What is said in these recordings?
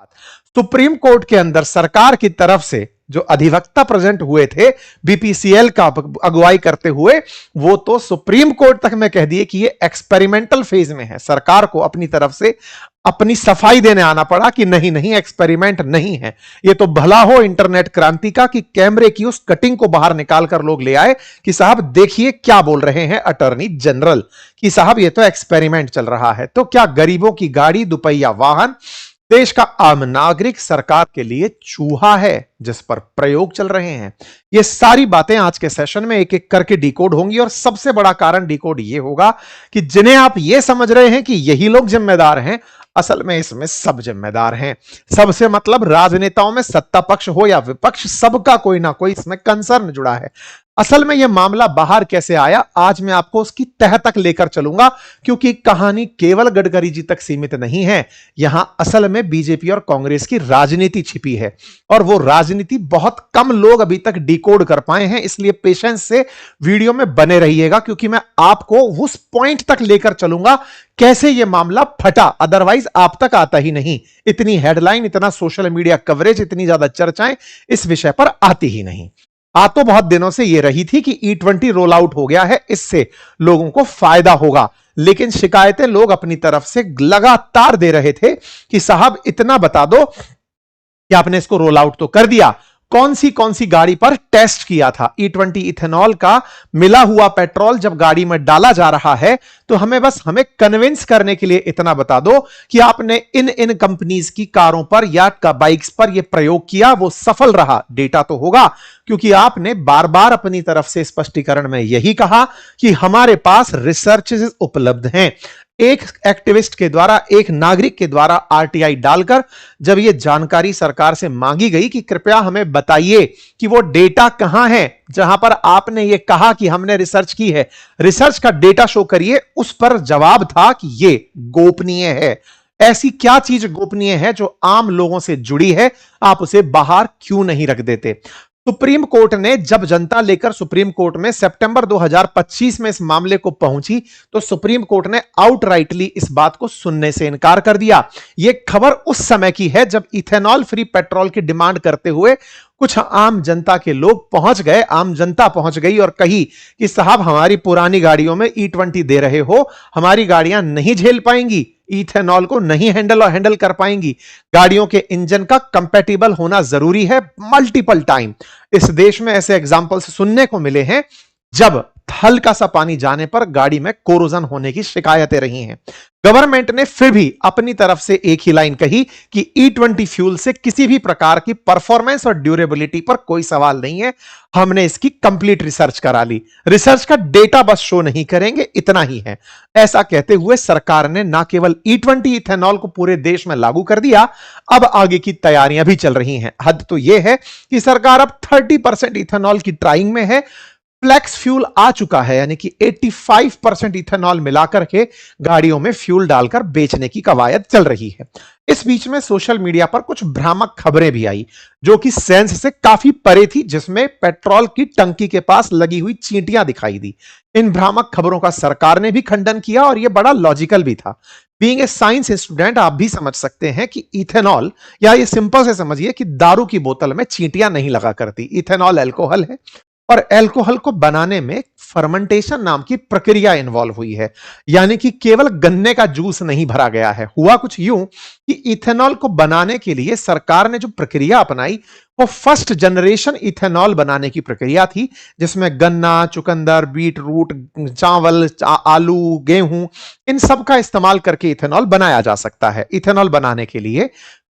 बात, supreme court के अंदर सरकार की तरफ से जो अधिवक्ता प्रेजेंट हुए थे बीपीसीएल का अगुवाई करते हुए, वो तो सुप्रीम कोर्ट तक में कह दिए कि ये एक्सपेरिमेंटल फेज में है। सरकार को अपनी तरफ से अपनी सफाई देने आना पड़ा कि नहीं नहीं, एक्सपेरिमेंट नहीं है। ये तो भला हो इंटरनेट क्रांति का कि कैमरे की उस कटिंग को बाहर निकालकर लोग ले आए कि साहब देखिए क्या बोल रहे हैं अटॉर्नी जनरल, कि साहब ये तो एक्सपेरिमेंट चल रहा है। तो क्या गरीबों की गाड़ी, दुपहिया वाहन, देश का आम नागरिक सरकार के लिए चूहा है जिस पर प्रयोग चल रहे हैं? ये सारी बातें आज के सेशन में एक एक करके डिकोड होंगी। और सबसे बड़ा कारण डिकोड ये होगा कि जिन्हें आप ये समझ रहे हैं कि यही लोग जिम्मेदार हैं, असल में इसमें सब जिम्मेदार हैं। सबसे मतलब राजनेताओं में सत्ता पक्ष हो या विपक्ष, सबका कोई ना कोई इसमें कंसर्न जुड़ा है। असल में यह मामला बाहर कैसे आया, आज मैं आपको उसकी तह तक लेकर चलूंगा, क्योंकि कहानी केवल गडकरी जी तक सीमित नहीं है। यहां असल में बीजेपी और कांग्रेस की राजनीति छिपी है, और वो राजनीति बहुत कम लोग अभी तक डिकोड कर पाए हैं। इसलिए पेशेंस से वीडियो में बने रहिएगा, क्योंकि मैं आपको उस पॉइंट तक लेकर चलूंगा कैसे यह मामला फटा। अदरवाइज आप तक आता ही नहीं, इतनी हेडलाइन, इतना सोशल मीडिया कवरेज, इतनी ज्यादा चर्चाएं इस विषय पर आती ही नहीं। आ तो बहुत दिनों से यह रही थी कि E20 रोल आउट हो गया है, इससे लोगों को फायदा होगा, लेकिन शिकायतें लोग अपनी तरफ से लगातार दे रहे थे कि साहब इतना बता दो कि आपने इसको रोल आउट तो कर दिया, कौन सी गाड़ी पर टेस्ट किया था। E20 इथेनॉल का मिला हुआ पेट्रोल जब गाड़ी में डाला जा रहा है तो हमें कन्विंस करने के लिए इतना बता दो कि आपने इन कंपनीज की कारों पर या बाइक्स पर यह प्रयोग किया, वो सफल रहा। डेटा तो होगा, क्योंकि आपने बार बार अपनी तरफ से स्पष्टीकरण में यही कहा कि हमारे पास रिसर्च उपलब्ध हैं। एक एक्टिविस्ट के द्वारा, एक नागरिक के द्वारा आरटीआई डालकर जब यह जानकारी सरकार से मांगी गई कि कृपया हमें बताइए कि वो डेटा कहां है जहां पर आपने यह कहा कि हमने रिसर्च की है, रिसर्च का डेटा शो करिए, उस पर जवाब था कि यह गोपनीय है। ऐसी क्या चीज गोपनीय है जो आम लोगों से जुड़ी है, आप उसे बाहर क्यों नहीं रख देते? सुप्रीम कोर्ट ने जब जनता लेकर सुप्रीम कोर्ट में सितंबर 2025 में इस मामले को पहुंची, तो सुप्रीम कोर्ट ने आउटराइटली इस बात को सुनने से इनकार कर दिया। यह खबर उस समय की है जब इथेनॉल फ्री पेट्रोल की डिमांड करते हुए कुछ आम जनता के लोग पहुंच गए, आम जनता पहुंच गई और कही कि साहब हमारी पुरानी गाड़ियों में E20 दे रहे हो, हमारी गाड़ियां नहीं झेल पाएंगी, इथेनॉल को नहीं हैंडल कर पाएंगी, गाड़ियों के इंजन का कंपैटिबल होना जरूरी है। मल्टीपल टाइम इस देश में ऐसे एग्जांपल्स सुनने को मिले हैं जब हल्का सा पानी जाने पर गाड़ी में कोरोजन होने की शिकायतें रही हैं। गवर्नमेंट ने फिर भी अपनी तरफ से एक ही लाइन कही कि E20 फ्यूल से किसी भी प्रकार की परफॉर्मेंस और ड्यूरेबिलिटी पर कोई सवाल नहीं है, हमने इसकी कंप्लीट रिसर्च करा ली, रिसर्च का डेटा बस शो नहीं करेंगे, इतना ही है। ऐसा कहते हुए सरकार ने ना केवल E20 इथेनॉल को पूरे देश में लागू कर दिया, अब आगे की तैयारियां भी चल रही हैं। हद तो यह है कि सरकार अब 30% इथेनॉल की ट्राइंग में है। फ्लेक्स फ्यूल आ चुका है, यानी कि 85% इथेनॉल मिलाकर के गाड़ियों में फ्यूल डालकर बेचने की कवायद चल रही है। इस बीच में सोशल मीडिया पर कुछ भ्रामक खबरें भी आई जो कि सेंस से काफी परे थी, जिसमें पेट्रोल की टंकी के पास लगी हुई चींटियां दिखाई दी। इन भ्रामक खबरों का सरकार ने भी खंडन किया और यह बड़ा लॉजिकल भी था। बीइंग ए साइंस स्टूडेंट आप भी समझ सकते हैं कि इथेनॉल, या ये सिंपल से समझिए कि दारू की बोतल में चींटियां नहीं लगा करती। इथेनॉल अल्कोहल है और अल्कोहल को बनाने में फर्मेंटेशन नाम की प्रक्रिया इन्वॉल्व हुई है, यानी कि केवल गन्ने का जूस नहीं भरा गया है। हुआ कुछ यूं कि इथेनॉल को बनाने के लिए सरकार ने जो प्रक्रिया अपनाई वो फर्स्ट जनरेशन इथेनॉल बनाने की प्रक्रिया थी, जिसमें गन्ना, चुकंदर, बीट रूट, चावल, आलू, गेहूं, इन सब का इस्तेमाल करके इथेनॉल बनाया जा सकता है। इथेनॉल बनाने के लिए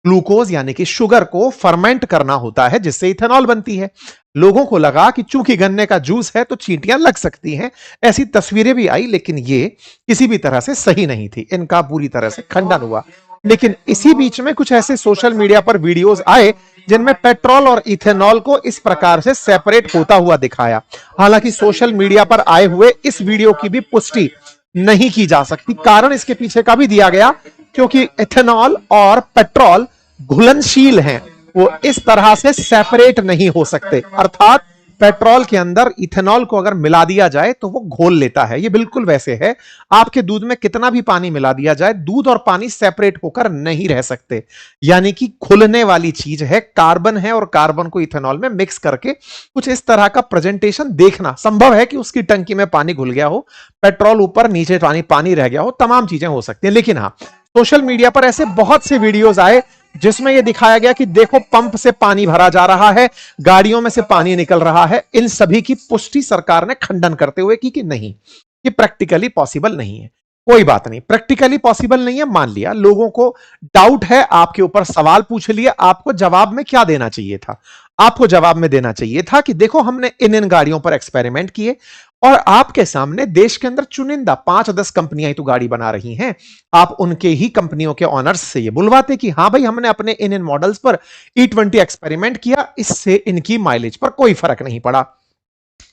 ग्लूकोज यानी कि शुगर को फर्मेंट करना होता है, जिससे इथेनॉल बनती है। लोगों को लगा कि चूंकि गन्ने का जूस है तो चींटियां लग सकती हैं, ऐसी तस्वीरें भी आई, लेकिन ये किसी भी तरह से सही नहीं थी। इनका पूरी तरह से खंडन हुआ। लेकिन इसी बीच में कुछ ऐसे सोशल मीडिया पर वीडियोस आए जिनमें पेट्रोल और इथेनॉल को इस प्रकार से सेपरेट होता हुआ दिखाया। हालांकि सोशल मीडिया पर आए हुए इस वीडियो की भी पुष्टि नहीं की जा सकती। कारण इसके पीछे का भी दिया गया, क्योंकि इथेनॉल और पेट्रोल घुलनशील हैं, वो इस तरह से सेपरेट नहीं हो सकते। अर्थात पेट्रोल के अंदर इथेनॉल को अगर मिला दिया जाए तो वो घोल लेता है। ये बिल्कुल वैसे है, आपके दूध में कितना भी पानी मिला दिया जाए, दूध और पानी सेपरेट होकर नहीं रह सकते। यानी कि घुलने वाली चीज है, कार्बन है, और कार्बन को इथेनॉल में मिक्स करके कुछ इस तरह का प्रेजेंटेशन देखना संभव है कि उसकी टंकी में पानी घुल गया हो, पेट्रोल ऊपर, नीचे पानी पानी रह गया हो, तमाम चीजें हो सकती हैं। लेकिन हाँ, सोशल मीडिया पर ऐसे बहुत से वीडियोस आए जिसमें यह दिखाया गया कि देखो पंप से पानी भरा जा रहा है, गाड़ियों में से पानी निकल रहा है। इन सभी की पुष्टि सरकार ने खंडन करते हुए की कि नहीं, ये प्रैक्टिकली पॉसिबल नहीं है। कोई बात नहीं, प्रैक्टिकली पॉसिबल नहीं है, मान लिया। लोगों को डाउट है, आपके ऊपर सवाल पूछ लिए, आपको जवाब में क्या देना चाहिए था? आपको जवाब में देना चाहिए था कि देखो हमने इन गाड़ियों पर एक्सपेरिमेंट किए और आपके सामने देश के अंदर चुनिंदा 5-10 कंपनियां तो गाड़ी बना रही हैं। आप उनके ही कंपनियों के ऑनर्स से ये बुलवाते कि हां भाई हमने अपने इन मॉडल्स पर E20 एक्सपेरिमेंट किया, इससे इनकी माइलेज पर कोई फर्क नहीं पड़ा।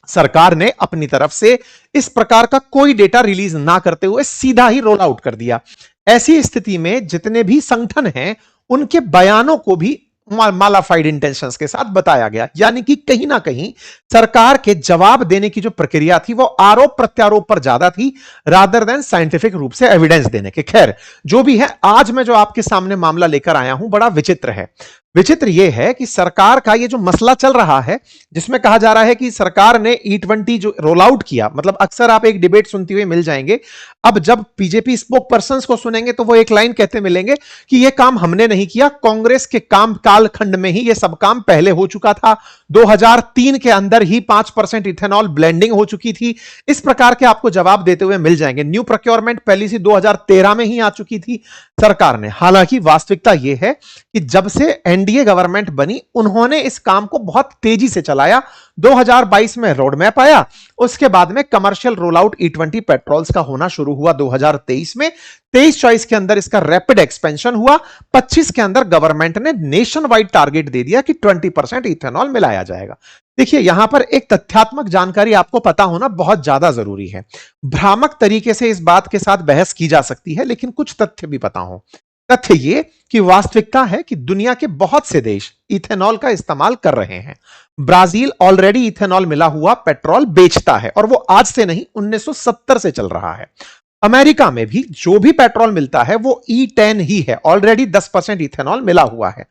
सरकार ने अपनी तरफ से इस प्रकार का कोई डेटा रिलीज ना करते हुए सीधा ही रोल आउट कर दिया। ऐसी स्थिति में जितने भी संगठन हैं उनके बयानों को भी मालाफाइड इंटेंशंस के साथ बताया गया। यानी कि कहीं ना कहीं सरकार के जवाब देने की जो प्रक्रिया थी वो आरोप प्रत्यारोप पर ज्यादा थी, रादर देन साइंटिफिक रूप से एविडेंस देने के। खैर जो भी है, आज मैं जो आपके सामने मामला लेकर आया हूं बड़ा विचित्र है। विचित्र यह है कि सरकार का ये जो मसला चल रहा है जिसमें कहा जा रहा है कि सरकार ने E20 जो रोल आउट किया, मतलब अक्सर आप एक डिबेट सुनते हुए मिल जाएंगे। अब जब बीजेपी स्पोक पर्सन को सुनेंगे तो वो एक लाइन कहते मिलेंगे कि यह काम हमने नहीं किया, कांग्रेस के काम कालखंड में ही यह सब काम पहले हो चुका था। 2003 के अंदर ही 5% इथेनॉल ब्लेंडिंग हो चुकी थी। इस प्रकार के आपको जवाब देते हुए मिल जाएंगे। न्यू प्रोक्योरमेंट पॉलिसी 2013 में ही आ चुकी थी सरकार ने। हालांकि वास्तविकता यह है कि जब से एनडीए गवर्नमेंट बनी उन्होंने इस काम को बहुत तेजी से चलाया। 2022 में रोड मैप आया, उसके बाद में commercial roll out E20 patrols का होना शुरू हुआ 2023 में। 23-24 के अंदर इसका रैपिड एक्सपेंशन हुआ। 25 के अंदर गवर्नमेंट ने नेशन वाइड टारगेट दे दिया कि 20% इथेनॉल मिलाया जाएगा। देखिए यहां पर एक तथ्यात्मक जानकारी आपको पता होना बहुत ज्यादा जरूरी है। भ्रामक तरीके से इस बात के साथ बहस की जा सकती है, लेकिन कुछ तथ्य भी पता हो। तथ्य यह कि वास्तविकता है कि दुनिया के बहुत से देश इथेनॉल का इस्तेमाल कर रहे हैं। ब्राजील ऑलरेडी इथेनॉल मिला हुआ पेट्रोल बेचता है और वो आज से नहीं 1970 से चल रहा है। अमेरिका में भी जो भी पेट्रोल मिलता है वो E10 ही है, ऑलरेडी 10% इथेनॉल मिला हुआ है।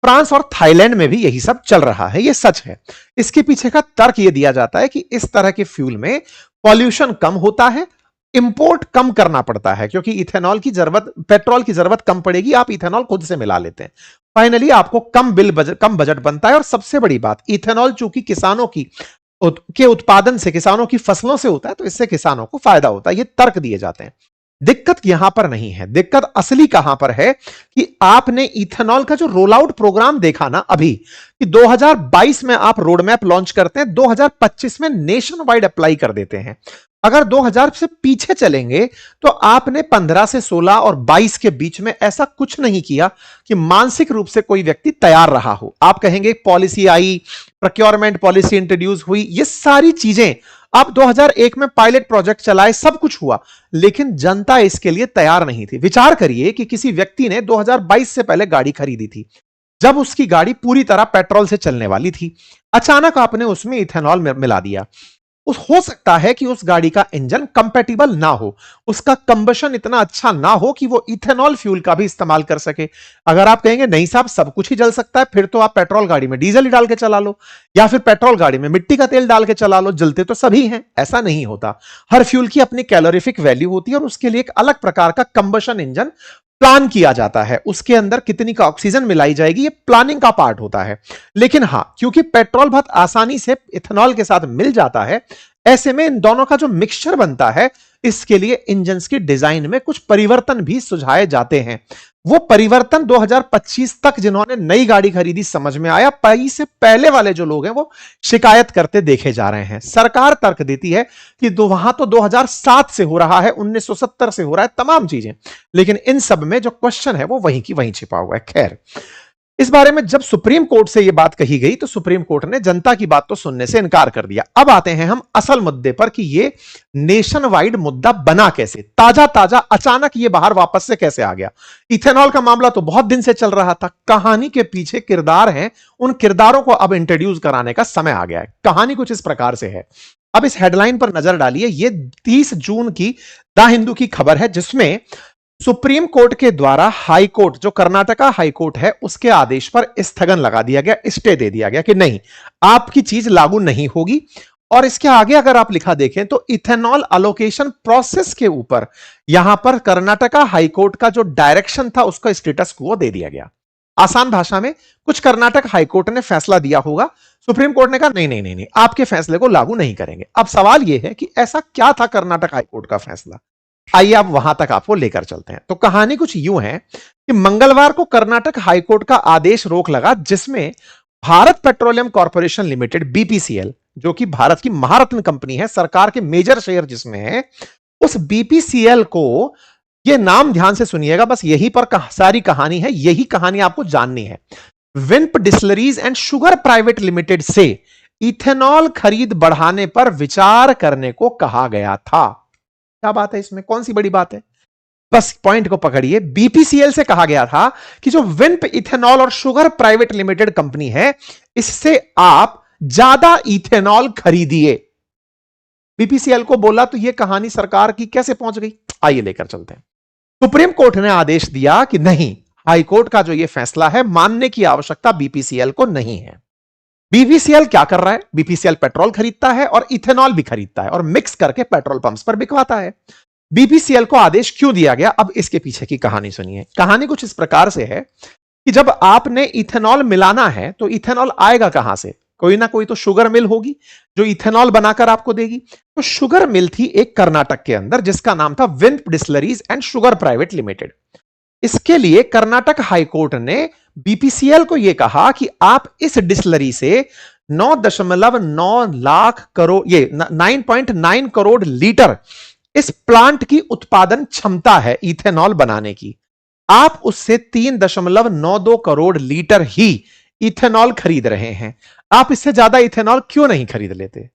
फ्रांस और थाईलैंड में भी यही सब चल रहा है, यह सच है। इसके पीछे का तर्क यह दिया जाता है कि इस तरह के फ्यूल में पॉल्यूशन कम होता है, इंपोर्ट कम करना पड़ता है क्योंकि इथेनॉल की जरूरत, पेट्रोल की जरूरत कम पड़ेगी, आप इथेनॉल खुद से मिला लेते हैं। फाइनली आपको कम बजट बनता है। और सबसे बड़ी बात, इथेनॉल चूंकि किसानों के उत्पादन से, किसानों की फसलों से होता है, तो इससे किसानों को फायदा होता है। ये तर्क दिए जाते हैं। दिक्कत यहां पर नहीं है। दिक्कत असली कहां पर है कि आपने इथेनॉल का जो रोल आउट प्रोग्राम देखा ना अभी, कि 2022 में आप रोड मैप लॉन्च करते हैं, 2025 में नेशन वाइड अप्लाई कर देते हैं। अगर 2000 से पीछे चलेंगे तो आपने 15 से 16 और 22 के बीच में ऐसा कुछ नहीं किया कि मानसिक रूप से कोई व्यक्ति तैयार रहा हो। आप कहेंगे पॉलिसी आई, प्रोक्योरमेंट पॉलिसी इंट्रोड्यूस हुई, ये सारी चीजें आप 2001 में पायलट प्रोजेक्ट चलाए, सब कुछ हुआ, लेकिन जनता इसके लिए तैयार नहीं थी। विचार करिए कि किसी व्यक्ति ने 2022 से पहले गाड़ी खरीदी थी, जब उसकी गाड़ी पूरी तरह पेट्रोल से चलने वाली थी, अचानक आपने उसमें इथेनॉल मिला दिया। हो सकता है कि उस गाड़ी का इंजन कंपैटिबल ना हो, उसका कंबशन इतना अच्छा ना हो कि वो इथेनॉल फ्यूल का भी इस्तेमाल कर सके। अगर आप कहेंगे नहीं साहब सब कुछ ही जल सकता है, फिर तो आप पेट्रोल गाड़ी में डीजल ही डाल के चला लो, या फिर पेट्रोल गाड़ी में मिट्टी का तेल डाल के चला लो, जलते तो सभी हैं। ऐसा नहीं होता। हर फ्यूल की अपनी कैलोरीफिक वैल्यू होती है और उसके लिए एक अलग प्रकार का कंबशन इंजन प्लान किया जाता है। उसके अंदर कितनी का ऑक्सीजन मिलाई जाएगी, ये प्लानिंग का पार्ट होता है। लेकिन हां, क्योंकि पेट्रोल बहुत आसानी से इथेनॉल के साथ मिल जाता है, ऐसे में इन दोनों का जो मिक्सचर बनता है, इसके लिए इंजन्स की डिजाइन में कुछ परिवर्तन भी सुझाए जाते हैं। वो परिवर्तन 2025 तक जिन्होंने नई गाड़ी खरीदी समझ में आया, से पहले वाले जो लोग हैं वो शिकायत करते देखे जा रहे हैं। सरकार तर्क देती है कि वहां तो 2007 से हो रहा है, 1970 से हो रहा है, तमाम चीजें, लेकिन इन सब में जो क्वेश्चन है वो वहीं की वहीं छिपा हुआ है। खैर, इस बारे में जब सुप्रीम कोर्ट से यह बात कही गई तो सुप्रीम कोर्ट ने जनता की बात तो सुनने से इनकार कर दिया। अब आते हैं हम असल मुद्दे पर कि यह नेशन वाइड मुद्दा बना कैसे, ताजा ताजा अचानक ये बाहर वापस से कैसे आ गया। इथेनॉल का मामला तो बहुत दिन से चल रहा था, कहानी के पीछे किरदार हैं, उन किरदारों को अब इंट्रोड्यूस कराने का समय आ गया है। कहानी कुछ इस प्रकार से है, अब इस हेडलाइन पर नजर डालिए। ये 30 जून की द हिंदू की खबर है, जिसमें सुप्रीम कोर्ट के द्वारा हाई कोर्ट, जो कर्नाटका हाई कोर्ट है, उसके आदेश पर स्थगन लगा दिया गया, स्टे दे दिया गया कि नहीं, आपकी चीज लागू नहीं होगी। और इसके आगे अगर आप लिखा देखें तो इथेनॉल अलोकेशन प्रोसेस के ऊपर यहां पर कर्नाटका हाई कोर्ट का जो डायरेक्शन था उसका स्टेटस को दे दिया गया। आसान भाषा में कुछ कर्नाटक हाई कोर्ट ने फैसला दिया होगा, सुप्रीम कोर्ट ने कहा नहीं नहीं नहीं नहीं, आपके फैसले को लागू नहीं करेंगे। अब सवाल यह है कि ऐसा क्या था कर्नाटक हाई कोर्ट का फैसला, आइए अब वहां तक आपको लेकर चलते हैं। तो कहानी कुछ यूं है कि मंगलवार को कर्नाटक हाईकोर्ट का आदेश रोक लगा, जिसमें Bharat petroleum corporation limited BPCL, जो कि भारत की महारत्न कंपनी है, सरकार के मेजर शेयर जिसमें है, उस बीपीसीएल को, यह नाम ध्यान से सुनिएगा, बस यही पर सारी कहानी है, यही कहानी आपको जाननी है। Vimp distilleries and sugar private limited से इथेनॉल खरीद बढ़ाने पर विचार करने को कहा गया था। क्या बात है इसमें, कौन सी बड़ी बात है, बस पॉइंट को पकड़िए। बीपीसीएल से कहा गया था कि जो विंप इथेनॉल और शुगर प्राइवेट लिमिटेड कंपनी है, इससे आप ज्यादा इथेनॉल खरीदिए। बीपीसीएल को बोला तो यह कहानी सरकार की कैसे पहुंच गई, आइए लेकर चलते हैं। सुप्रीम कोर्ट ने आदेश दिया कि नहीं, हाई कोर्ट का जो यह फैसला है, मानने की आवश्यकता बीपीसीएल को नहीं है। बीपीसीएल क्या कर रहा है, बीपीसीएल पेट्रोल खरीदता है और इथेनॉल भी खरीदता है और मिक्स करके पेट्रोल पंप्स पर बिकवाता है। बीपीसीएल को आदेश क्यों दिया गया, अब इसके पीछे की कहानी सुनिए। कहानी कुछ इस प्रकार से है कि जब आपने इथेनॉल मिलाना है तो इथेनॉल आएगा कहां से, कोई ना कोई तो शुगर मिल होगी जो इथेनॉल बनाकर आपको देगी। तो शुगर मिल थी एक कर्नाटक के अंदर, जिसका नाम था Vimp distilleries and sugar private limited. इसके लिए कर्नाटक हाईकोर्ट ने बीपीसीएल को यह कहा कि आप इस डिस्टिलरी से 9.9 लाख करोड़, ये 9.9 करोड़ लीटर इस प्लांट की उत्पादन क्षमता है इथेनॉल बनाने की, आप उससे 3.92 करोड़ लीटर ही इथेनॉल खरीद रहे हैं। आप इससे ज्यादा इथेनॉल क्यों नहीं खरीद लेते।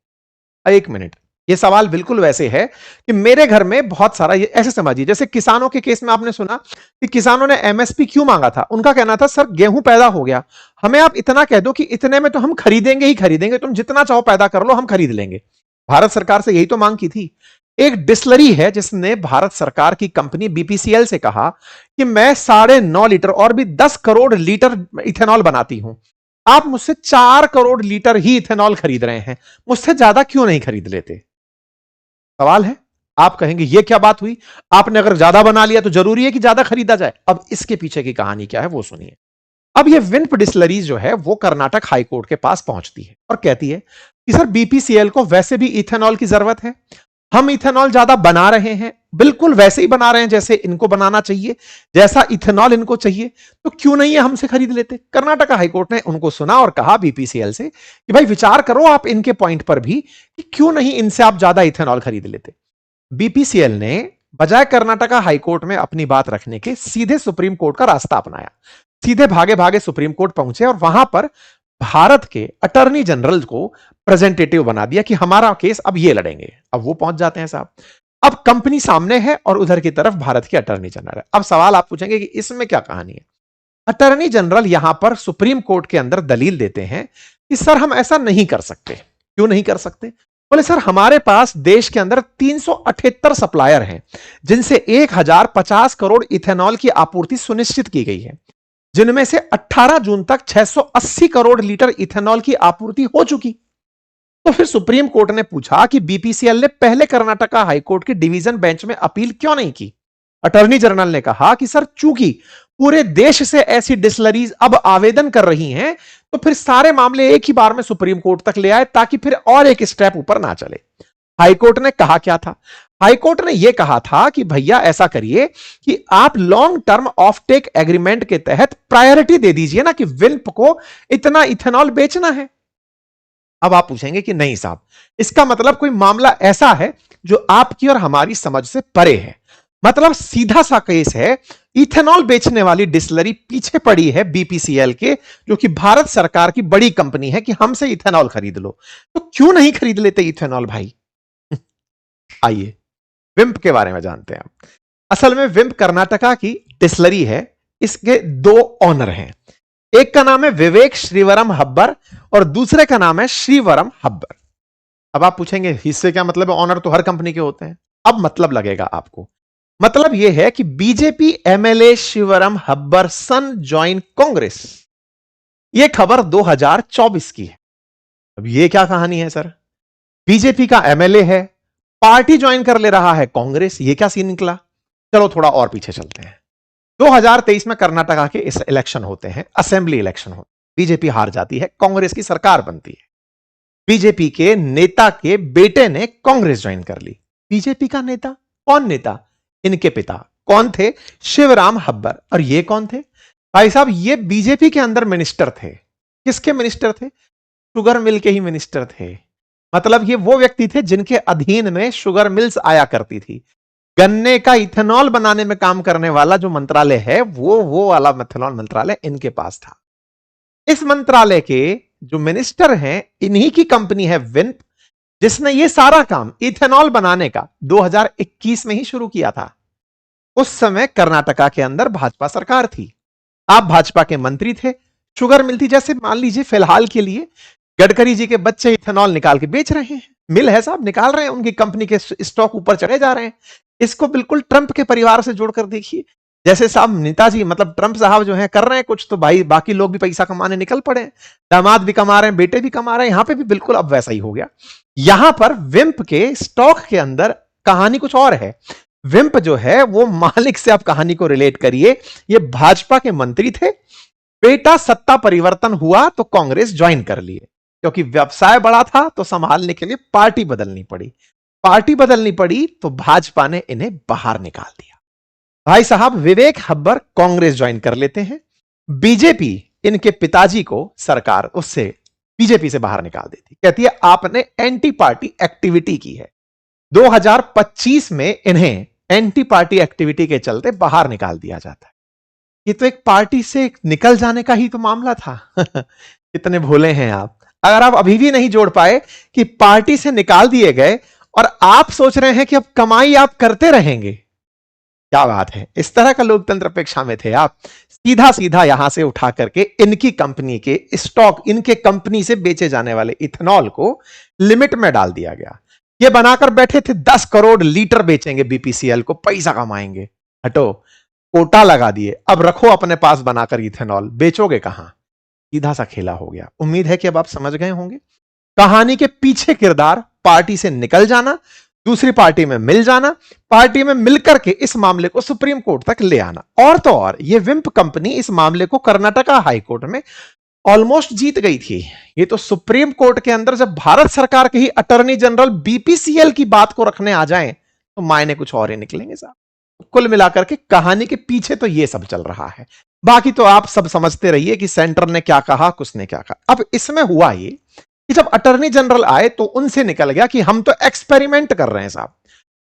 एक मिनट, यह सवाल बिल्कुल वैसे है कि मेरे घर में बहुत सारा, ये ऐसे समझिए जैसे किसानों के केस में आपने सुना कि किसानों ने एमएसपी क्यों मांगा था, उनका कहना था सर गेहूं पैदा हो गया, हमें आप इतना कह दो कि इतने में तो हम खरीदेंगे ही खरीदेंगे, तुम जितना चाहो पैदा कर लो, हम खरीद लेंगे। भारत सरकार से यही तो मांग की थी। एक डिस्टिलरी है जिसने भारत सरकार की कंपनी बीपीसीएल से कहा कि मैं 9.5 लीटर और भी 10 करोड़ लीटर इथेनॉल बनाती हूं, आप मुझसे 4 करोड़ लीटर ही इथेनॉल खरीद रहे हैं, मुझसे ज्यादा क्यों नहीं खरीद लेते। सवाल है, आप कहेंगे यह क्या बात हुई, आपने अगर ज्यादा बना लिया तो जरूरी है कि ज्यादा खरीदा जाए। अब इसके पीछे की कहानी क्या है वो सुनिए। अब यह विंप डिस्टिलरीज जो है वो कर्नाटक हाईकोर्ट के पास पहुंचती है और कहती है कि सर बीपीसीएल को वैसे भी इथेनॉल की जरूरत है, हम इथेनॉल ज्यादा बना रहे हैं, बिल्कुल वैसे ही बना रहे हैं जैसे इनको बनाना चाहिए, जैसा इथेनॉल इनको चाहिए, तो क्यों नहीं है हमसे खरीद लेते। कर्नाटक हाईकोर्ट ने उनको सुना और कहा बीपीसीएल से कि भाई विचार करो आप इनके पॉइंट पर भी कि क्यों नहीं इनसे आप ज्यादा इथेनॉल खरीद लेते। बीपीसीएल ने बजाय कर्नाटका हाईकोर्ट में अपनी बात रखने के सीधे सुप्रीम कोर्ट का रास्ता अपनाया, सीधे भागे भागे सुप्रीम कोर्ट पहुंचे और वहां पर भारत के अटॉर्नी जनरल को प्रेजेंटेटिव बना दिया कि हमारा केस अब ये लड़ेंगे। अब वो पहुंच जाते हैं साहब, अब कंपनी सामने है और उधर की तरफ भारत के अटॉर्नी जनरल है। अब सवाल आप पूछेंगे कि इसमें क्या कहानी है। अटॉर्नी जनरल यहां पर सुप्रीम कोर्ट के अंदर दलील देते हैं कि सर हम ऐसा नहीं कर सकते। क्यों नहीं कर सकते, बोले सर हमारे पास देश के अंदर 378 सप्लायर हैं जिनसे 1050 करोड़ इथेनॉल की आपूर्ति सुनिश्चित की गई है, जिनमें से 18 जून तक 680 करोड़ लीटर इथेनॉल की आपूर्ति हो चुकी। तो फिर सुप्रीम कोर्ट ने पूछा कि बीपीसीएल ने पहले कर्नाटका हाईकोर्ट की डिवीजन बेंच में अपील क्यों नहीं की। अटॉर्नी जनरल ने कहा कि सर चूंकि पूरे देश से ऐसी डिस्टिलरीज अब आवेदन कर रही हैं, तो फिर सारे मामले एक ही बार में सुप्रीम कोर्ट तक ले आए ताकि फिर और एक स्टेप ऊपर ना चले। हाईकोर्ट ने कहा क्या था, हाईकोर्ट ने यह कहा था कि भैया ऐसा करिए कि आप long term offtake agreement के तहत प्रायोरिटी दे दीजिए ना कि विल्प को इतना इथेनॉल बेचना है। अब आप पूछेंगे कि नहीं साहब, इसका मतलब कोई मामला ऐसा है जो आपकी और हमारी समझ से परे है। मतलब सीधा सा केस है इथेनॉल बेचने वाली डिस्टिलरी पीछे पड़ी है बीपीसीएल के, जो कि भारत सरकार की बड़ी कंपनी है, कि हमसे इथेनॉल खरीद लो। तो क्यों नहीं खरीद लेते इथेनॉल भाई? आइए विम्प के बारे में जानते हैं। असल में विम्प कर्नाटका की डिस्टिलरी है। इसके दो ऑनर हैं, एक का नाम है विवेक श्रीवरम हब्बर और दूसरे का नाम है श्रीवरम हब्बर। अब आप पूछेंगे इससे क्या मतलब है? ऑनर तो हर कंपनी के होते हैं। अब मतलब लगेगा आपको। मतलब यह है कि बीजेपी एमएलए शिवरम हब्बर सन ज्वाइन कांग्रेस। यह खबर 2024 की है। अब यह क्या कहानी है सर? बीजेपी का एमएलए है, पार्टी ज्वाइन कर ले रहा है कांग्रेस, यह क्या सीन निकला? चलो थोड़ा और पीछे चलते हैं। 2023 में कर्नाटका के इस इलेक्शन होते हैं, असेंबली इलेक्शन होते हैं। बीजेपी हार जाती है, कांग्रेस की सरकार बनती है। बीजेपी के नेता के बेटे ने कांग्रेस ज्वाइन कर ली। बीजेपी का नेता? कौन नेता? इनके पिता। कौन थे? शिवराम हब्बर। और ये कौन थे भाई साहब? ये बीजेपी के अंदर मिनिस्टर थे। किसके मिनिस्टर थे? शुगर मिल के ही मिनिस्टर थे। मतलब ये वो व्यक्ति थे जिनके अधीन में शुगर मिल्स आया करती थी। गन्ने का इथेनॉल बनाने में काम करने वाला जो मंत्रालय है, वो वाला इथेनॉल मंत्रालय इनके पास था। इस मंत्रालय के जो मिनिस्टर हैं, इन्हीं की कंपनी है विम्प, जिसने ये सारा काम इथेनॉल बनाने का 2021 में ही शुरू किया था। उस समय कर्नाटका के अंदर भाजपा सरकार थी, आप भाजपा के मंत्री थे। शुगर मिल थी, जैसे मान लीजिए फिलहाल के लिए गडकरी जी के बच्चे इथेनॉल निकाल के बेच रहे हैं। मिल है साहब, निकाल रहे हैं, उनकी कंपनी के स्टॉक ऊपर चढ़े जा रहे हैं। इसको बिल्कुल ट्रंप के परिवार से जोड़कर देखिए। जैसे साहब नेताजी, मतलब ट्रंप साहब जो है कर रहे हैं कुछ, तो भाई बाकी लोग भी पैसा कमाने निकल पड़े हैं। दामाद भी कमा रहे हैं, बेटे भी कमा रहे हैं। यहां पे भी बिल्कुल अब वैसा ही हो गया। यहां पर विम्प के स्टॉक के अंदर कहानी कुछ और है। विम्प जो है वो मालिक से आप कहानी को रिलेट करिए। ये भाजपा के मंत्री थे, बेटा सत्ता परिवर्तन हुआ तो कांग्रेस ज्वाइन कर लिए, क्योंकि व्यवसाय बड़ा था तो संभालने के लिए पार्टी बदलनी पड़ी। पार्टी बदलनी पड़ी तो भाजपा ने इन्हें बाहर निकाल दिया। भाई साहब विवेक हब्बर कांग्रेस ज्वाइन कर लेते हैं। बीजेपी इनके पिताजी को सरकार उससे बीजेपी से बाहर निकाल देती, कहती है आपने एंटी पार्टी एक्टिविटी की है। 2025 में इन्हें एंटी पार्टी एक्टिविटी के चलते बाहर निकाल दिया जाता है। ये तो एक पार्टी से निकल जाने का ही तो मामला था। कितने भोले हैं आप। अगर आप अभी भी नहीं जोड़ पाए कि पार्टी से निकाल दिए गए और आप सोच रहे हैं कि अब कमाई आप करते रहेंगे, क्या बात है। इस तरह का लोकतंत्र अपेक्षा में थे आप। सीधा सीधा यहां से उठा करके इनकी कंपनी के स्टॉक, इनके कंपनी से बेचे जाने वाले इथेनॉल को लिमिट में डाल दिया गया। ये बनाकर बैठे थे 10 करोड़ लीटर बेचेंगे बीपीसीएल को, पैसा कमाएंगे। हटो, कोटा लगा दिए, अब रखो अपने पास बनाकर इथेनॉल, बेचोगे कहां? सीधा सा खेला हो गया। उम्मीद है कि अब आप समझ गए होंगे। कहानी के पीछे किरदार पार्टी से निकल जाना, दूसरी पार्टी में मिल जाना, पार्टी में मिलकर के इस मामले को सुप्रीम कोर्ट तक ले आना। और तो और ये विम्प कंपनी इस मामले को कर्नाटका हाई कोर्ट में ऑलमोस्ट जीत गई थी। ये तो सुप्रीम कोर्ट के अंदर जब भारत सरकार के ही अटॉर्नी जनरल बीपीसीएल की बात को रखने आ जाएं तो मायने कुछ और ही निकलेंगे साहब। कुल मिलाकर के कहानी के पीछे तो ये सब चल रहा है। बाकी तो आप सब समझते रहिए कि सेंटर ने क्या कहा, कुछ ने क्या कहा। अब इसमें हुआ ये कि जब अटॉर्नी जनरल आए तो उनसे निकल गया कि हम तो एक्सपेरिमेंट कर रहे हैं साहब।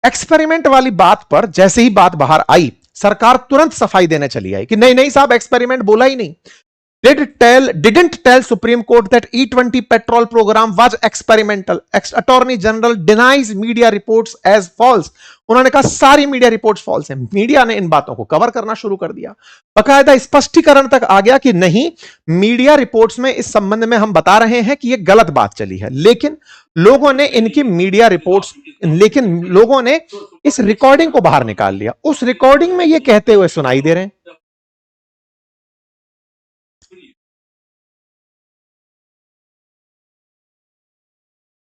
एक्सपेरिमेंट वाली बात पर जैसे ही बात बाहर आई, सरकार तुरंत सफाई देने चली आई कि नहीं नहीं साहब, एक्सपेरिमेंट बोला ही नहीं। didn't tell Supreme Court that E20 petrol program was experimental. Attorney General denies media reports as false. उन्होंने कहा सारी मीडिया रिपोर्ट्स फॉल्स हैं। मीडिया ने इन बातों को कवर करना शुरू कर दिया, बकायदा स्पष्टीकरण तक आ गया कि नहीं, मीडिया रिपोर्ट्स में इस संबंध में हम बता रहे हैं कि यह गलत बात चली है। लेकिन लोगों ने इनकी मीडिया रिपोर्ट्स, लेकिन लोगों ने इस रिकॉर्डिंग को बाहर निकाल लिया। उस रिकॉर्डिंग में यह कहते हुए सुनाई दे रहे हैं,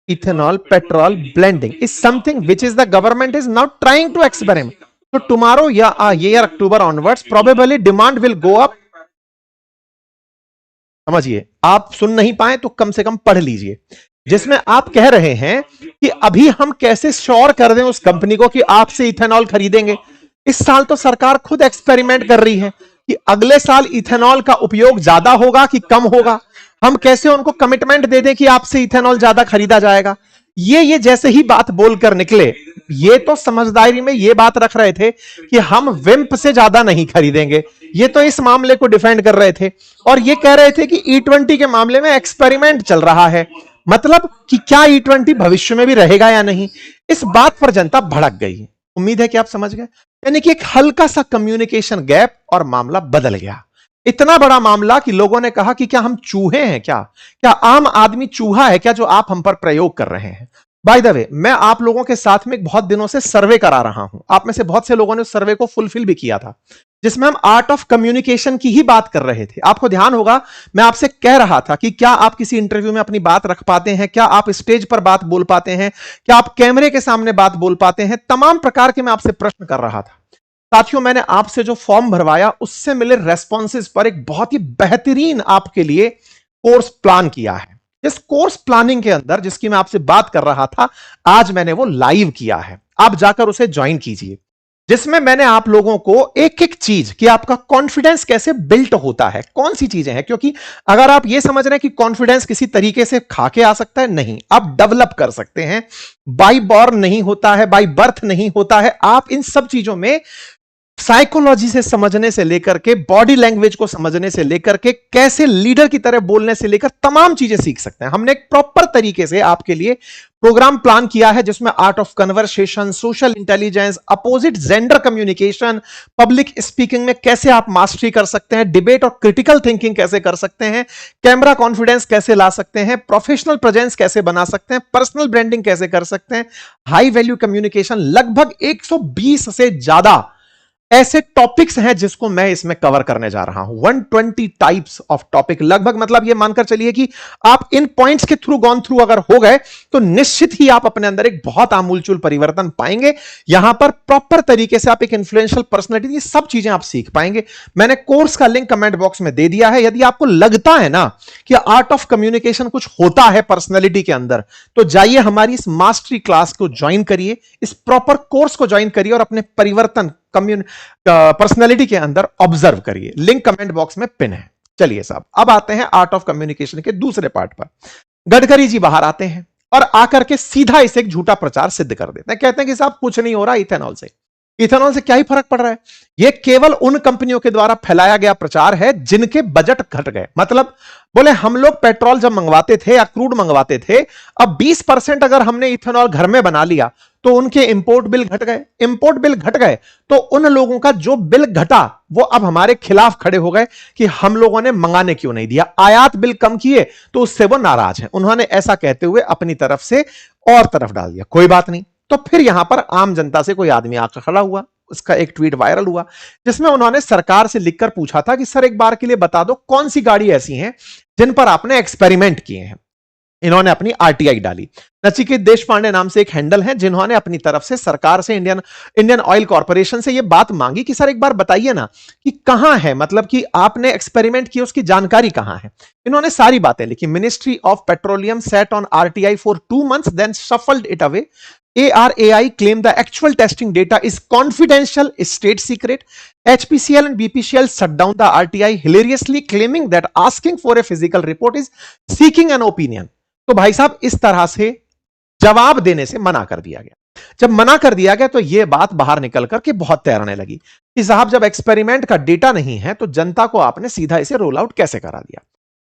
ethanol petrol blending is something which is the government is now trying to experiment. So tomorrow year October onwards probably demand will go up. समझिए, आप सुन नहीं पाए तो कम से कम पढ़ लीजिए, जिसमें आप कह रहे हैं कि अभी हम कैसे श्योर कर दें उस कंपनी को कि आपसे इथेनॉल खरीदेंगे। इस साल तो सरकार खुद एक्सपेरिमेंट कर रही है कि अगले साल इथेनॉल का उपयोग ज्यादा होगा कि कम होगा। हम कैसे उनको कमिटमेंट दे दें कि आपसे इथेनॉल ज्यादा खरीदा जाएगा। ये जैसे ही बात बोलकर निकले, ये तो समझदारी में ये बात रख रहे थे कि हम विम्प से ज्यादा नहीं खरीदेंगे, ये तो इस मामले को डिफेंड कर रहे थे और ये कह रहे थे कि E20 के मामले में एक्सपेरिमेंट चल रहा है, मतलब कि क्या E20 भविष्य में भी रहेगा या नहीं। इस बात पर जनता भड़क गई। उम्मीद है कि आप समझ गए। यानी कि एक हल्का सा कम्युनिकेशन गैप और मामला बदल गया। इतना बड़ा मामला कि लोगों ने कहा कि क्या हम चूहे हैं, क्या आम आदमी चूहा है क्या जो आप हम पर प्रयोग कर रहे हैं। बाय द वे, मैं आप लोगों के साथ में बहुत दिनों से सर्वे करा रहा हूं। आप में से बहुत से लोगों ने उस सर्वे को फुलफिल भी किया था, जिसमें हम आर्ट ऑफ कम्युनिकेशन की ही बात कर रहे थे। आपको ध्यान होगा, मैं आपसे कह रहा था कि क्या आप किसी इंटरव्यू में अपनी बात रख पाते हैं, क्या आप स्टेज पर बात बोल पाते हैं, क्या आप कैमरे के सामने बात बोल पाते हैं। तमाम प्रकार के मैं आपसे प्रश्न कर रहा था। साथियों, मैंने आपसे जो फॉर्म भरवाया उससे मिले रेस्पॉन्सेज पर एक बहुत ही बेहतरीन आपके लिए कोर्स प्लान किया है। इस कोर्स प्लानिंग के अंदर जिसकी मैं आपसे बात कर रहा था, आज मैंने वो लाइव किया है। आप जाकर उसे ज्वाइन कीजिए, जिसमें मैंने आप लोगों को एक एक चीज कि आपका कॉन्फिडेंस कैसे बिल्ट होता है, कौन सी चीजें हैं। क्योंकि अगर आप ये समझ रहे हैं कि कॉन्फिडेंस किसी तरीके से खा के आ सकता है, नहीं, आप डेवलप कर सकते हैं। बाय बॉर्न नहीं होता है, बाय बर्थ नहीं होता है। आप इन सब चीजों में साइकोलॉजी से समझने से लेकर के, बॉडी लैंग्वेज को समझने से लेकर के, कैसे लीडर की तरह बोलने से लेकर तमाम चीजें सीख सकते हैं। हमने एक प्रॉपर तरीके से आपके लिए प्रोग्राम प्लान किया है, जिसमें art of conversation, social intelligence, opposite gender communication, public speaking में कैसे आप मास्टरी कर सकते हैं, डिबेट और क्रिटिकल थिंकिंग कैसे कर सकते हैं, कैमरा कॉन्फिडेंस कैसे ला सकते हैं, प्रोफेशनल प्रेजेंस कैसे बना सकते हैं, पर्सनल ब्रांडिंग कैसे कर सकते हैं, हाई वैल्यू कम्युनिकेशन। लगभग 120 से ज्यादा ऐसे टॉपिक्स हैं जिसको मैं इसमें कवर करने जा रहा हूं। 120 टाइप्स ऑफ टॉपिक लगभग, मतलब ये मानकर चलिए कि आप इन पॉइंट्स के थ्रू गॉन थ्रू अगर हो गए तो निश्चित ही आप अपने अंदर एक बहुत आमूलचूल परिवर्तन पाएंगे। यहां पर प्रॉपर तरीके से आप एक इन्फ्लुएंशियल पर्सनालिटी, ये सब चीजें आप सीख पाएंगे। मैंने कोर्स का लिंक कमेंट बॉक्स में दे दिया है। यदि आपको लगता है ना कि आर्ट ऑफ कम्युनिकेशन कुछ होता है पर्सनैलिटी के अंदर, तो जाइए हमारी इस मास्टरी क्लास को ज्वाइन करिए, इस प्रॉपर कोर्स को ज्वाइन करिए और अपने परिवर्तन पर्सनैलिटी के अंदर ऑब्जर्व करिए। लिंक कमेंट बॉक्स में पिन है। चलिए साहब, अब आते हैं आर्ट ऑफ कम्युनिकेशन के दूसरे पार्ट पर। गडकरी जी बाहर आते हैं और आकर के सीधा इसे एक झूठा प्रचार सिद्ध कर देते हैं। कहते हैं कि साहब कुछ नहीं हो रहा इथेनॉल से, इथेनॉल से क्या ही फर्क पड़ रहा है। यह केवल उन कंपनियों के द्वारा फैलाया गया प्रचार है जिनके बजट घट गए। मतलब बोले हम लोग पेट्रोल जब मंगवाते थे या क्रूड मंगवाते थे, अब 20% अगर हमने इथेनॉल घर में बना लिया तो उनके इंपोर्ट बिल घट गए। इंपोर्ट बिल घट गए तो उन लोगों का जो बिल घटा वो अब हमारे खिलाफ खड़े हो गए कि हम लोगों ने मंगाने क्यों नहीं दिया। आयात बिल कम किए तो उससे वो नाराज हैं। उन्होंने ऐसा कहते हुए अपनी तरफ से और तरफ डाल दिया। कोई बात नहीं, तो फिर यहां पर आम जनता से कोई आदमी आकर खड़ा हुआ, उसका एक ट्वीट वायरल हुआ जिसमें उन्होंने सरकार से लिखकर पूछा था कि सर एक बार के लिए बता दो कौन सी गाड़ी ऐसी हैं जिन पर आपने एक्सपेरिमेंट किए हैं। इन्होंने अपनी आरटीआई डाली। नचिकेत देशपांडे नाम से एक हैंडल है जिन्होंने अपनी तरफ से सरकार से, इंडियन ऑयल कॉर्पोरेशन से यह बात मांगी कि सर एक बार बताइए ना कि कहां है, मतलब कि आपने एक्सपेरिमेंट किया उसकी जानकारी कहां है। इन्होंने सारी बातें लिखी। Ministry of petroleum sat on RTI for 2 months then shuffled it away. ARAI claimed the actual testing data is confidential, state secret. HPCL and BPCL shut down the RTI, hilariously claiming that asking for a physical report is seeking an opinion. तो भाई साहब इस तरह से जवाब देने से मना कर दिया गया। जब मना कर दिया गया तो यह बात बाहर निकल करके बहुत तैरने लगी कि साहब जब एक्सपेरिमेंट का डेटा नहीं है तो जनता को आपने सीधा इसे रोल आउट कैसे करा दिया।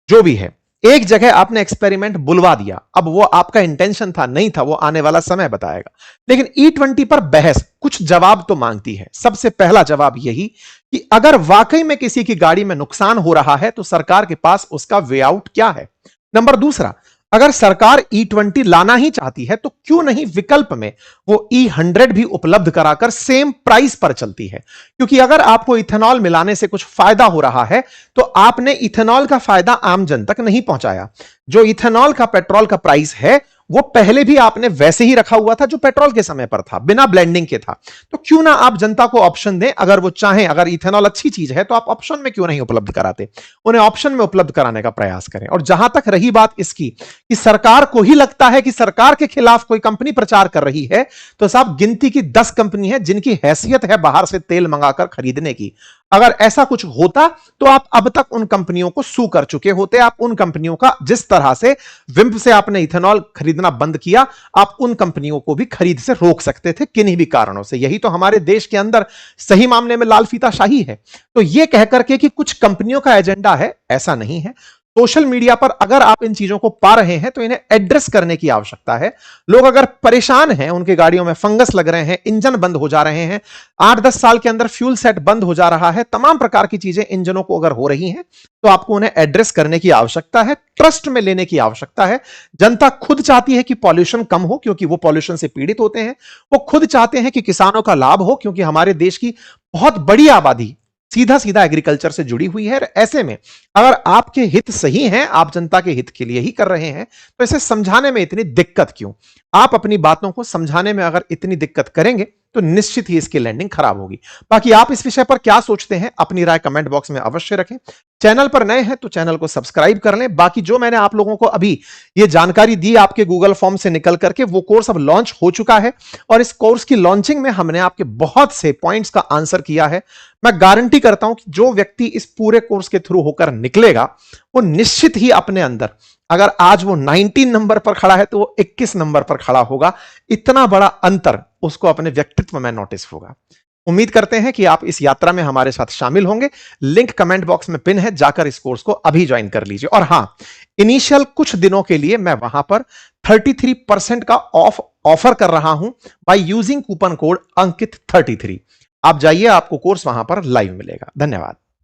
जो भी है, एक जगह आपने एक्सपेरिमेंट बुलवा दिया। अब वो आपका इंटेंशन था नहीं था, वो आने वाला समय बताएगा। लेकिन E20 पर बहस कुछ जवाब तो मांगती है। सबसे पहला जवाब यही कि अगर वाकई में किसी की गाड़ी में नुकसान हो रहा है तो सरकार के पास उसका वे आउट क्या है। नंबर दूसरा, अगर सरकार E20 लाना ही चाहती है तो क्यों नहीं विकल्प में वो E100 भी उपलब्ध कराकर सेम प्राइस पर चलती है। क्योंकि अगर आपको इथेनॉल मिलाने से कुछ फायदा हो रहा है तो आपने इथेनॉल का फायदा आम जन तक नहीं पहुंचाया। जो इथेनॉल का पेट्रोल का प्राइस है वो पहले भी आपने वैसे ही रखा हुआ था जो पेट्रोल के समय पर था, बिना ब्लेंडिंग के था। तो क्यों ना आप जनता को ऑप्शन दें, अगर वो चाहें, अगर इथेनॉल अच्छी चीज है तो आप ऑप्शन में क्यों नहीं उपलब्ध कराते, उन्हें ऑप्शन में उपलब्ध कराने का प्रयास करें। और जहां तक रही बात इसकी कि सरकार को ही लगता है कि सरकार के खिलाफ कोई कंपनी प्रचार कर रही है, तो साहब गिनती की 10 कंपनी है जिनकी हैसियत है बाहर से तेल मंगाकर खरीदने की। अगर ऐसा कुछ होता तो आप अब तक उन कंपनियों को सू कर चुके होते। आप उन कंपनियों का, जिस तरह से विम्प से आपने इथेनॉल खरीदना बंद किया, आप उन कंपनियों को भी खरीद से रोक सकते थे किन्हीं भी कारणों से। यही तो हमारे देश के अंदर सही मामले में लाल फीताशाही है। तो यह कहकर के कि कुछ कंपनियों का एजेंडा है, ऐसा नहीं है। सोशल मीडिया पर अगर आप इन चीजों को पा रहे हैं तो इन्हें एड्रेस करने की आवश्यकता है। लोग अगर परेशान हैं, उनके गाड़ियों में फंगस लग रहे हैं, इंजन बंद हो जा रहे हैं, 8-10 साल के अंदर फ्यूल सेट बंद हो जा रहा है, तमाम प्रकार की चीजें इंजनों को अगर हो रही हैं तो आपको उन्हें एड्रेस करने की आवश्यकता है, ट्रस्ट में लेने की आवश्यकता है। जनता खुद चाहती है कि पॉल्यूशन कम हो, क्योंकि वो पॉल्यूशन से पीड़ित होते हैं। वो खुद चाहते हैं कि किसानों का लाभ हो, क्योंकि हमारे देश की बहुत बड़ी आबादी सीधा सीधा एग्रीकल्चर से जुड़ी हुई है। ऐसे में अगर आपके हित सही हैं, आप जनता के हित के लिए ही कर रहे हैं, तो इसे समझाने में इतनी दिक्कत क्यों? आप अपनी बातों को समझाने में अगर इतनी दिक्कत करेंगे तो निश्चित ही इसकी लैंडिंग खराब होगी। बाकी आप इस विषय पर क्या सोचते हैं, अपनी राय कमेंट बॉक्स में अवश्य रखें। चैनल पर नए हैं तो चैनल को सब्सक्राइब कर लें। बाकी जो मैंने आप लोगों को अभी ये जानकारी दी आपके गूगल फॉर्म से निकल करके, वो कोर्स अब लॉन्च हो चुका है और इस कोर्स की लॉन्चिंग में हमने आपके बहुत से पॉइंट्स का आंसर किया है। मैं गारंटी करता हूं कि जो व्यक्ति इस पूरे कोर्स के थ्रू होकर निकलेगा, वो निश्चित ही अपने अंदर, अगर आज वो 19 नंबर पर खड़ा है तो वो 21 नंबर पर खड़ा होगा। इतना बड़ा अंतर उसको अपने व्यक्तित्व में नोटिस होगा। उम्मीद करते हैं कि आप इस यात्रा में हमारे साथ शामिल होंगे। लिंक कमेंट बॉक्स में पिन है, जाकर इस कोर्स को अभी ज्वाइन कर लीजिए। और हां, इनिशियल कुछ दिनों के लिए मैं वहां पर 33% का ऑफर कर रहा हूं बाय यूजिंग कूपन कोड अंकित 33। आप जाइए, आपको कोर्स वहां पर लाइव मिलेगा। धन्यवाद।